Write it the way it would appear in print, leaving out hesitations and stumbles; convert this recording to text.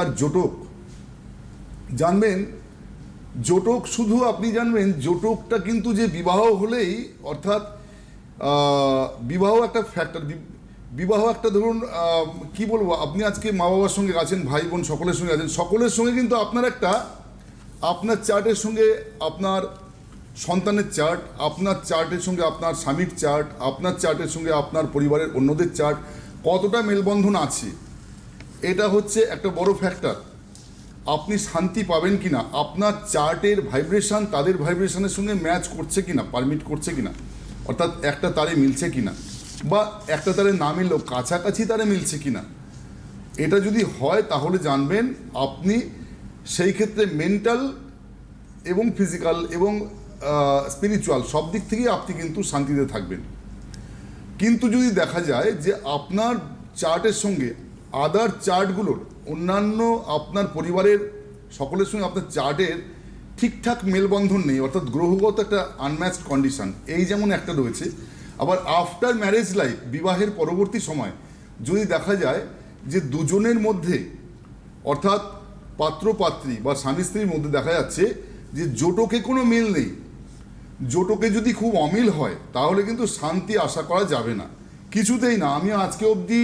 আর জোটক জানবেন, জোটক শুধু আপনি জানবেন জোটকটা কিন্তু যে বিবাহ হলেই, অর্থাৎ বিবাহ একটা ফ্যাক্টর, বিবাহ একটা ধরুন কি বলবো, আপনি আজকে মা বাবার সঙ্গে আছেন, ভাই বোন সকলের সঙ্গে আছেন, সকলের সঙ্গে কিন্তু আপনার একটা, আপনার চার্টের সঙ্গে আপনার সন্তানের চার্ট, আপনার চার্টের সঙ্গে আপনার স্বামীর চার্ট, আপনার চার্টের সঙ্গে আপনার পরিবারের অন্যদের চার্ট, কতটা মেলবন্ধন আছে, এটা হচ্ছে একটা বড় ফ্যাক্টর। আপনি শান্তি পাবেন কিনা, আপনার চার্টের ভাইব্রেশন তাদের ভাইব্রেশনের সঙ্গে ম্যাচ করছে কিনা, পারমিট করছে কিনা, অর্থাৎ একটা তারে মিলছে কিনা, বা একটা তারে না মিললেও কাছাকাছি তারে মিলছে কিনা, এটা যদি হয় তাহলে জানবেন আপনি সেই ক্ষেত্রে মেন্টাল এবং ফিজিক্যাল এবং স্পিরিচুয়াল সব দিক থেকেই আপনি কিন্তু শান্তিতে থাকবেন। কিন্তু যদি দেখা যায় যে আপনার চার্টের সঙ্গে আদার চার্টগুলোর, অন্যান্য আপনার পরিবারের সকলের সঙ্গে আপনার চার্টের ঠিকঠাক মেলবন্ধন নেই, অর্থাৎ গ্রহগত একটা আনম্যাচড কন্ডিশন, এই যেমন একটা রয়েছে, আবার আফটার ম্যারেজ লাইফ, বিবাহের পরবর্তী সময় যদি দেখা যায় যে দুজনের মধ্যে, অর্থাৎ পাত্র পাত্রী বা স্বামী স্ত্রীর মধ্যে দেখা যাচ্ছে যে জোটকে কোনো মিল নেই, জোটকে যদি খুব অমিল হয় তাহলে কিন্তু শান্তি আশা করা যাবে না, কিছুতেই না। আমি আজকে অবধি